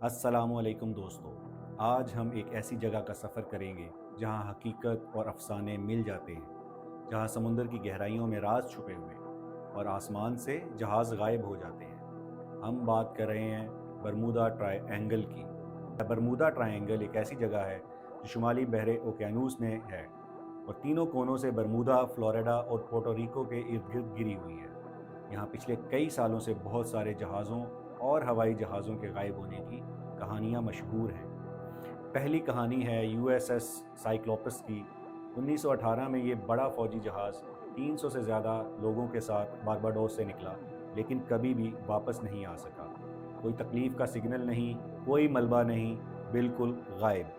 अस्सलामुअलैकुम दोस्तों। आज हम एक ऐसी जगह का सफ़र करेंगे जहां हकीकत और अफसाने मिल जाते हैं, जहां समुंदर की गहराइयों में राज छुपे हुए हैं और आसमान से जहाज़ गायब हो जाते हैं। हम बात कर रहे हैं बरमूदा ट्रायंगल की। बरमूदा ट्रायंगल एक ऐसी जगह है जो शुमाली बहरे ओकेयानूस में है और तीनों कोनों से बरमूदा, फ्लोरिडा और पोर्टो रिको के इर्द गिर्द घिरी हुई है। यहाँ पिछले कई सालों से बहुत सारे जहाज़ों और हवाई जहाज़ों के गायब होने की कहानियाँ मशहूर हैं। पहली कहानी है यूएसएस साइक्लोपस की। 1918 में ये बड़ा फौजी जहाज़ 300 से ज़्यादा लोगों के साथ बारबाडोस से निकला, लेकिन कभी भी वापस नहीं आ सका। कोई तकलीफ़ का सिग्नल नहीं, कोई मलबा नहीं, बिल्कुल गायब।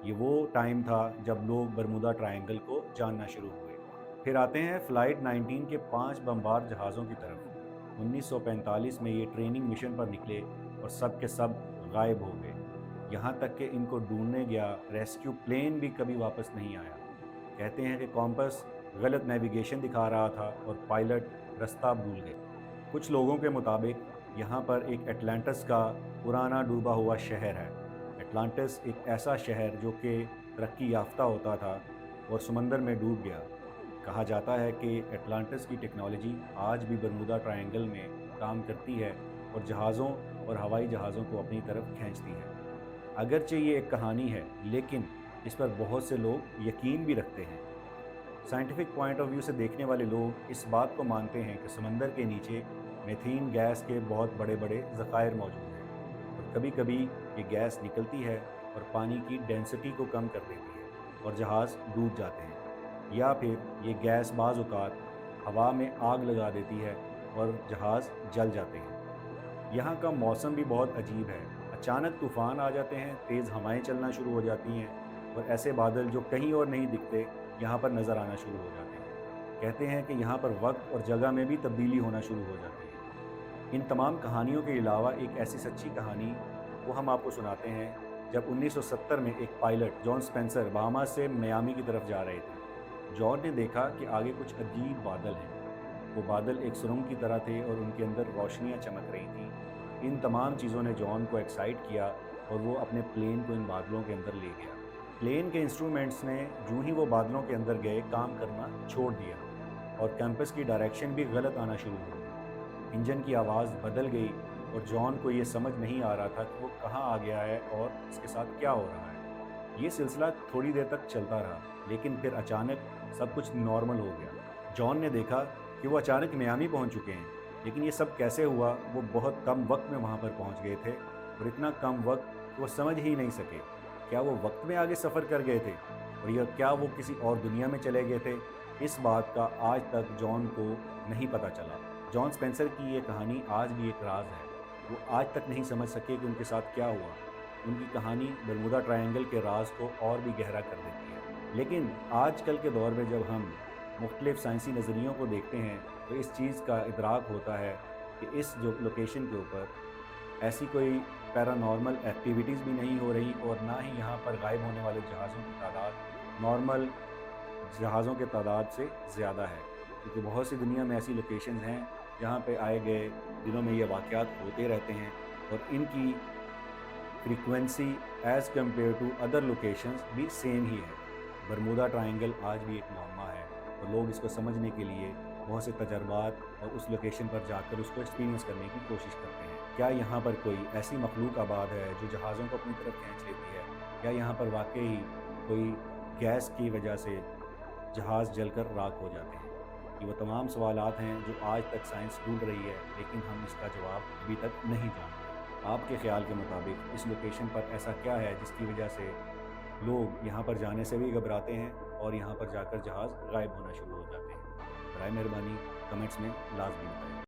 ये वो टाइम था जब लोग बरमूदा ट्रायंगल को जानना शुरू हुए। फिर आते हैं फ़्लाइट 19 के 5 बमबार जहाज़ों की तरफ। 1945 में ये ट्रेनिंग मिशन पर निकले और सब के सब गायब हो गए। यहाँ तक कि इनको ढूंढने गया रेस्क्यू प्लेन भी कभी वापस नहीं आया। कहते हैं कि कॉम्पस गलत नेविगेशन दिखा रहा था और पायलट रास्ता भूल गए। कुछ लोगों के मुताबिक यहाँ पर एक एटलांटिस का पुराना डूबा हुआ शहर है। एटलांटिस एक ऐसा शहर जो कि तरक्की याफ्ता होता था और समंदर में डूब गया। कहा जाता है कि एटलांटिस की टेक्नोलॉजी आज भी बरमूदा ट्रायंगल में काम करती है और जहाज़ों और हवाई जहाज़ों को अपनी तरफ खींचती है। अगरचे ये एक कहानी है, लेकिन इस पर बहुत से लोग यकीन भी रखते हैं। साइंटिफिक पॉइंट ऑफ व्यू से देखने वाले लोग इस बात को मानते हैं कि समंदर के नीचे मीथेन गैस के बहुत बड़े बड़े ज़खायर मौजूद हैं और कभी कभी ये गैस निकलती है और पानी की डेंसिटी को कम कर देती है और जहाज़ डूब जाते हैं, या फिर ये गैस बाज़ औक़ात हवा में आग लगा देती है और जहाज़ जल जाते हैं। यहाँ का मौसम भी बहुत अजीब है। अचानक तूफ़ान आ जाते हैं, तेज़ हवाएं चलना शुरू हो जाती हैं और ऐसे बादल जो कहीं और नहीं दिखते यहाँ पर नज़र आना शुरू हो जाते हैं। कहते हैं कि यहाँ पर वक्त और जगह में भी तब्दीली होना शुरू हो जाती है। इन तमाम कहानियों के अलावा एक ऐसी सच्ची कहानी वो हम आपको सुनाते हैं। जब 1970 में एक पायलट जॉन स्पेंसर बहामास से मियामी की तरफ जा रहे थे, जॉन ने देखा कि आगे कुछ अजीब बादल हैं। वो बादल एक सुरंग की तरह थे और उनके अंदर रोशनियां चमक रही थीं। इन तमाम चीज़ों ने जॉन को एक्साइट किया और वो अपने प्लेन को इन बादलों के अंदर ले गया। प्लेन के इंस्ट्रूमेंट्स ने जूं ही वो बादलों के अंदर गए काम करना छोड़ दिया और कैंपस की डायरेक्शन भी गलत आना शुरू हो गई। इंजन की आवाज़ बदल गई और जॉन को ये समझ नहीं आ रहा था कि वो कहाँ आ गया है और इसके साथ क्या हो रहा है। ये सिलसिला थोड़ी देर तक चलता रहा, लेकिन फिर अचानक सब कुछ नॉर्मल हो गया। जॉन ने देखा कि वो अचानक मियामी पहुंच चुके हैं, लेकिन ये सब कैसे हुआ? वो बहुत कम वक्त में वहां पर पहुंच गए थे और इतना कम वक्त कि वो समझ ही नहीं सके। क्या वो वक्त में आगे सफ़र कर गए थे और या क्या वो किसी और दुनिया में चले गए थे? इस बात का आज तक जॉन को नहीं पता चला। जॉन स्पेंसर की ये कहानी आज भी एक राज है। वो आज तक नहीं समझ सके कि उनके साथ क्या हुआ। उनकी कहानी बरमूदा ट्रायंगल के राज को और भी गहरा कर देती है। लेकिन आजकल के दौर में जब हम मुख्तलिफ साइंसी नज़रियों को देखते हैं तो इस चीज़ का इदराक होता है कि इस जो लोकेशन के ऊपर ऐसी कोई पैरानॉर्मल एक्टिविटीज़ भी नहीं हो रही और ना ही यहाँ पर गायब होने वाले जहाज़ों की तादाद नॉर्मल जहाज़ों के तादाद से ज़्यादा है। क्योंकि बहुत सी दुनिया में ऐसी लोकेशंस हैं जहाँ पे आए गए दिनों में ये वाक़यात होते रहते हैं और इनकी frequency as compared to other locations भी सेम ही है। बरमूदा ट्रायंगल आज भी एक मुअम्मा है और लोग इसको समझने के लिए बहुत से तजर्बात और उस लोकेशन पर जाकर उसको एक्सपीरियंस करने की कोशिश करते हैं। क्या यहाँ पर कोई ऐसी मखलूक आबाद है जो जहाज़ों को अपनी तरफ खींच लेती है? क्या यहाँ पर वाकई कोई गैस की वजह से जहाज़ जलकर राख हो जाते हैं? ये वो तमाम सवालात हैं जो आज तक साइंस ढूंढ रही है, लेकिन हम इसका जवाब अभी तक नहीं जानते। आपके ख़्याल के मुताबिक इस लोकेशन पर ऐसा क्या है जिसकी वजह से लोग यहाँ पर जाने से भी घबराते हैं और यहाँ पर जाकर जहाज़ गायब होना शुरू हो जाते हैं? बराए मेहरबानी कमेंट्स में लाज़मी बताएं।